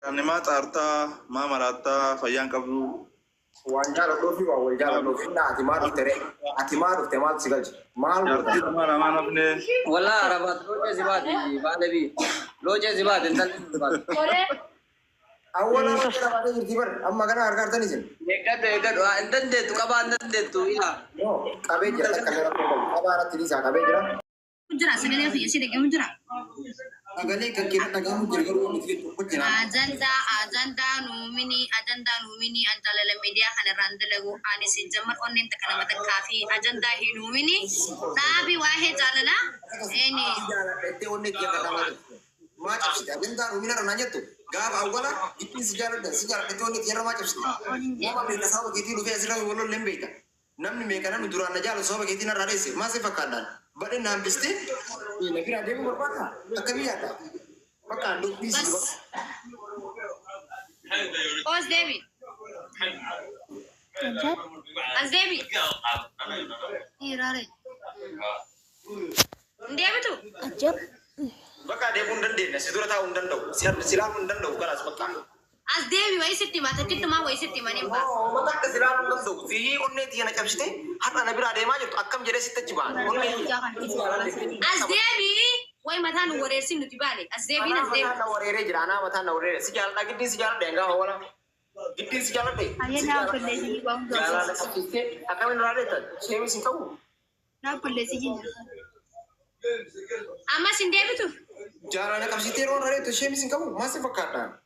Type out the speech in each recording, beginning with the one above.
Animat arta ma marata fayan kabdu Wanjala dofi wa wanjala dofi na atimaru temal sigaji mal yarti mana mana apne wala arabat loje zibadi balebi loje zibadi entan zibadi awala kira bade irtibar amma kana harkar tani sin egad entan de tu kaba entan de tu ila no kabe jira kamera ko kabara tiri sa kabe jira Mujra segala fiye sih deh mujra. agale ka kira taga mu jira ko mitri ko jira Ajanda numini antalala media kana randalagu ani si jamar onnen takana mata kafi ajanda hi numini nabi wahe jalala ini ete onne kiya kata ma chapsi agenda rumina nanya tu gab awala ipi sigara ete onne kiya ma chapsi mama me kasawa kiti lu fe asira wolo lembeita namni me kana durana jalo soba kiti na radese ma se fakadan bade nam biste ni kira demu berbaka akamiya ta maka ndo bisi Os Devi. As Devi. Irare. Devi tu. Ajab. baka de bundan de na sidura ta undan daw sila undan daw kala baka As Devi wai sitti mata kitu ma wai sitti mani ba. oh mata ka sila undan daw fi onne tiya na kapsite hata na bira de ma jotto akkam jere sitta jiba onne As Devi wai mata nu wore sin nuti bale. As Devi na Devi. na warere jirana mata na warere sijal da giddi sijal de nga wala giddi sijal de Ayah na pelle si bang do. jala na kapsite akamen rade ta shemi sin kawu Na pelle si jin. Amma sin Devi tu. jala na kapsite ron rade to shemi sin kawu ma se fakata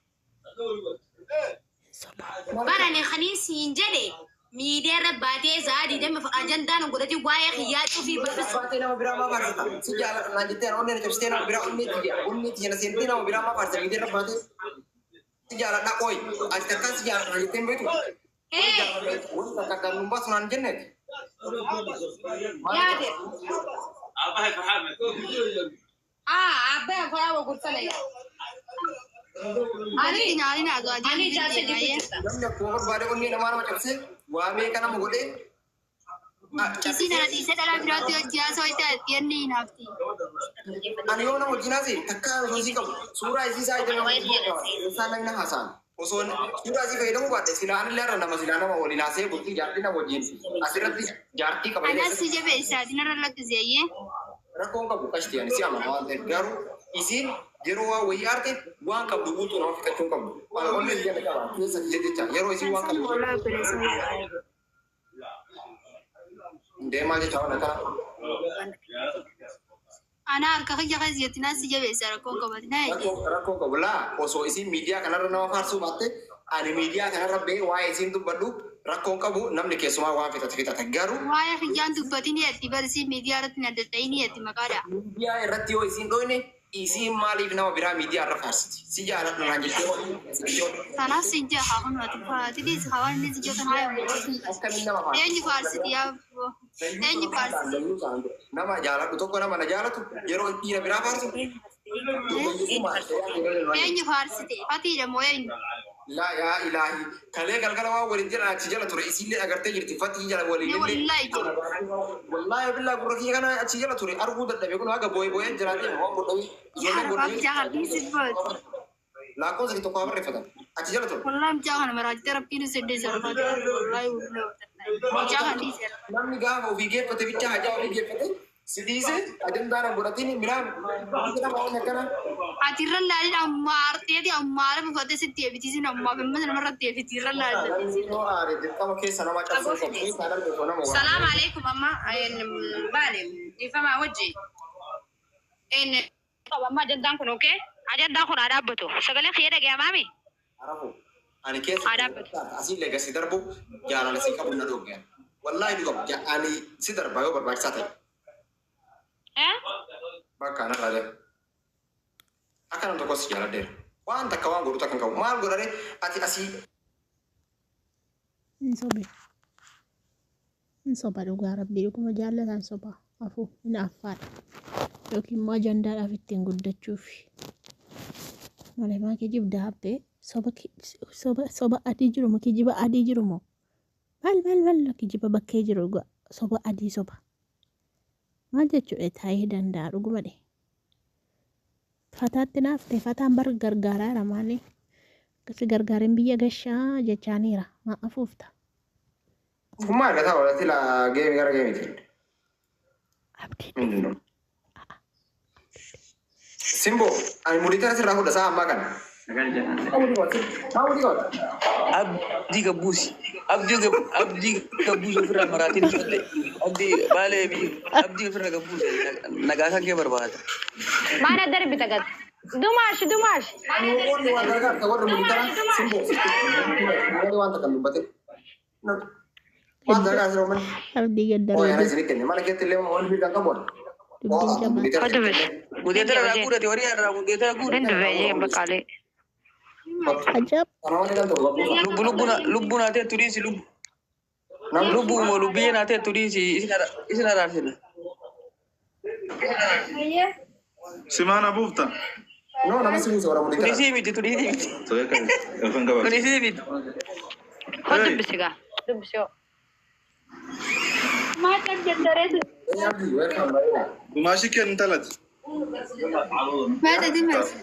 Bara ne khanisi injade. Mi dera bate zaadi dem fa ajanda no godati waya khiyatu fi bafis. Fate na bira ma farta sijal na jitte onne na kapsite na bira onne tiya na sente na bira ma farta mi dera bate sijal na koy asta kan sijal na jitte betu Eh, wala kata lumbas nan jennet ya de. Abba fa wa gursala ya. Ani na do ajani jase diye. namne ko bare onni na mara chapse wa me kana mo gode Kisi na dise dala birati ajja soita tienni nafti. ani yo na mo jinasi takka rozi ka sura isi sai de sana na hasan oson sura isi ka idamu bate sila an lera na masila na wali na se buti jarti na wajin asirati jarti ka Ana bayne sije be isa dinara lak zeye. rakon ka bukashti ani si ama wa de garu isin jero wa wayarte wa ka bubutu na fika chunka wa onni je na ka kesa je ta yero isi wa ka Wala pere so. de ma je chawana ka Ana arka khija khaziyatina sije be isa rakon ka badna ya. rakko ko bula oso isi media kana na farsu batte ani media kana rabbe wa isin tu badu rakko ka bu namne kesuma wa fita garu Waya khijan dubbatini atti barsi media rat na dataini atti makada. media irratti yo isin doine isin malif nama bira media ra farsi si jala na jite Sana sije hawan ati fa ati dis hawan ni sije kana ya. askamin nama fa Denji farsi dia. Denji farsi. nama jala to ko nama na jala tu yero ira bira farsu Denji farsi te. Pati da moyen. la ya ilahi kale galgala wa wali jira ci jala to isin le agarte jirti fati jala wali Ne wallahi to. wallahi billahi buraki kana ci jala to argu da be ko aga boy boy jala de mo ko dawi Ya bab jangan disebut. la ko zaki to ko abre fata ci jala to Wallahi jangan meraj terap ini sedih sarfa. Wallahi wallahi. Jangan disebut. namni ga mo bige pate bicha haja bige pate sidise ajandara buratini miran kita mau nekana Atiran lali ammar tiadi ammar bufate setiap biti sin amma bemma sana marat tiap atiran lali. no are dikka mo ke sanama cha so ko sana de sona mo السلام عليكم أما إن بالي يفهم وجهي إن طبعا ما جد دانكم أوكي أجد دانكم ada apa tuh segala khiyar ya mami arafu ani ke Ada apa? asil lega sidar bu jana le sika bunna do gen wallahi du ja ani sidar bayo bar bak sate eh baka na lade akan to ko si jala de wan takawan guru takan kaw mal gurare ati asi Insoba dhugaa rabbii dhuguma jaallatan soba afuu hin affaadha yookiin immoo ajandaadhaaf ittiin guddachuuf malee maa kijibda habbee soba adii jiru moo kijiba adii jiru moo maal kijiba bakkee jiru soba adii soba maal jechuudha taa'ee danda'a dhuguma dhe fataatti naaf ta'e fataan bar gargaaraa jira maali Kasi gargaarin biyya gashaa jechaaniira. Maa afuufta. Kummaa irra taa'u irratti geemi gara geemiti. Abdii. Simbo, ani muditara sirraa fudha saa ammaa kana. Abdii gabbuusi. Abdii gabbuusi ofirraa maraatiin uffate. Abdii baalee fi abdii ofirraa gabbuusi. Nagaa kan kee barbaada. Mana darbita gat. Dumash. Ani warri waan gargaarta warri muditara Simbo. Warri wanta kan dubbate. Waan gargaarsa roman. Abdii Oh, gaddara. yana isin kenni. Mana keetti illee waan biiraan qabu. Dubbii jamaa. Mudeetara irraa guurate horii irraa mudeetara guurate. Hindu veje bakale. Ajab. Lubbuun haatee turiisi lubbu. Lubbuun lubbiyyeen haatee turiisi isin araarsina. Simana bufta. No, nama sini seorang muditara. Turiisii miti turiisii miti. Saya kan elfan gabas. Turiisii miti. Hodu bisiga. Dubsyo. Makan jendere tu. Ini abdi, welcome. Baik. Dumashi kan talat. Mata Dimash.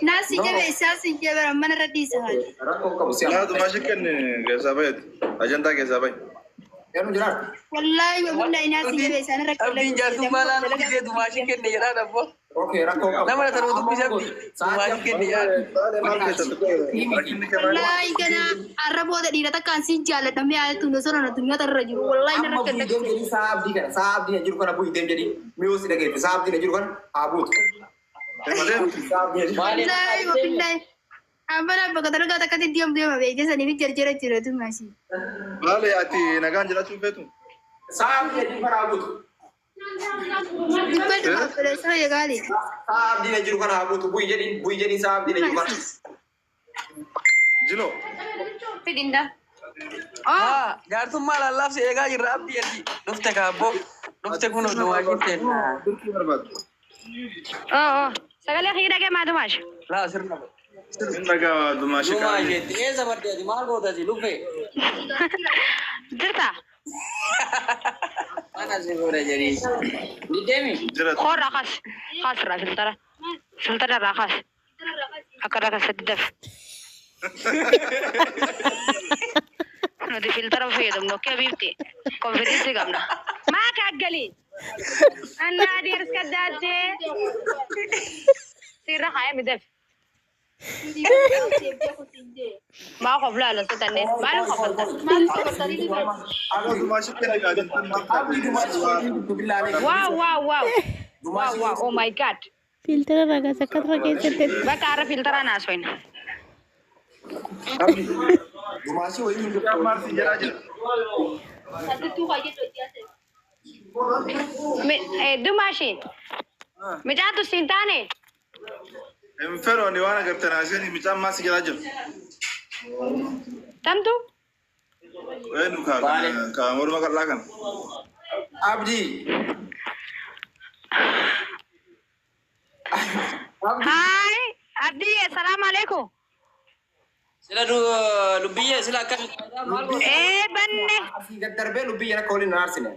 Nasi jabe sasi jabe mana radisa hal. Rakam kamu siapa? Ya dumashi kan kesabayat. Ajanta kesabay. Yang jelas. Wallahi wabunda nasi jabe sana rakam. Abdiin jaarsummaa naannoo biyya dumaashii kenne jedhaan abbo. Oke, rakam kamu. Nama latar untuk bisa abdi. Dumaashii kenne jedhaan. Wallahi kana arabo da dira takkan sin jala da me ayatu no sona dunya tarraju. Wallahi na rakam. Abu idem jadi sahabat kan, sahabat yang juru kan abu idem jadi music lagi. Sahabat yang juru kan abu. Wallahi wabunda. Amara bakadar kata kata diam abe jasa ni jara tu masih. Bale ati nagan jela chufetu. Sahabat yang juru kan abu. Dipat apa saya kali. Sahabat yang juru kan abu tu bui jadi sahabat yang juru kan. Jilo. Pedinda. Ah, jaarsummaa lallaaf si eegaa jirra abdii adii. Dhufte kaaboo. Dhufte kun dumaashii kenna. Turki barbaad. Oh. Sagale khira ke madumash. Laa sirna. Naga dumashi kan. Dumaashii eessa badde ati maal goota ati lufe. Dirta. Mana si goota jedhii. Diddeemi. Jira. Khor rakas. Khasra filtara. Filtara rakas. Akara ka sadaf. No di filtara fedum no ke bibti. Confidence gamna. Ma kaggali. Allah dir skadate. Sirra khaya midaf. Ma qabla la satane. Malu qabla. Ako dumashi kan nagan. Abdi dumashi itu bila ni. Wow. Oh my god. Filter raga sakat raga sete. Baka ara filtera nasoin. Abdi. Dumashi wajib untuk Kamar si jera aja. Dumashi. Mijatu sintane. Enfero ni wana gartana asini mitam mas jera aja. Tantu? Wenu ka murma kalakan. Abdi. Hai, Abdi, assalamualaikum. Sila lubbiyyee sila akka maal goota. Banne. Asii gad darbee lubbii yana kooliin na arsine.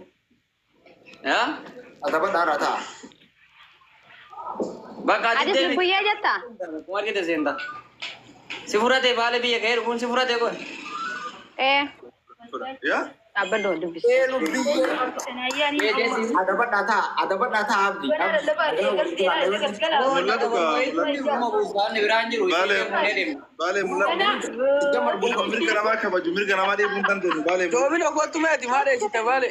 Yaa? Ataba daara ta'a. Bakka ati Adis deemi. lubbuyyee jetta? Kun argite seenta. Si furate baale biyya ka'ee kun si furate kun. Ya? Abado dubbis. Adaba ta'a abdi. Bale mulai mirga nama kabaju mirga nama dia buntan tu bale. Doomin okkottume ati maal eessite baale.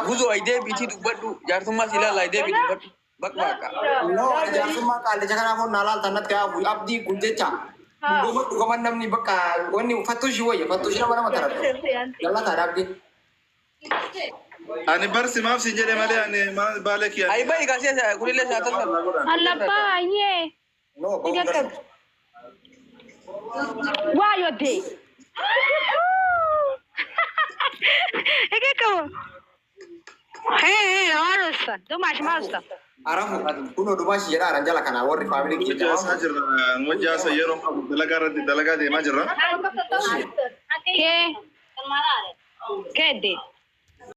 Guzo aidee bitii dubbadhu jaarsummaa si ilaalla aidee bitii dubbadhu. Bakka. No, jaarsummaa qaalli jakanaa foon naalaal tannatti haa abdii kun jecha. Dhugaman namni bakka wanni fattuushi wayya fattuushi nama nama taratu. Jallataa abdii. Ani barsi maaf si jedhe malee ani bale kiya. Ay bayi kasih kulile sa atas. Alapa, ye. No, kau Tiga Wah, yo deh. Eke kamu. Harus. Mas. Arafu kuno dumashi jedha aran jala kana warri family kita. Wajah saya yerom dalaga de majra. Ke? Ke deh.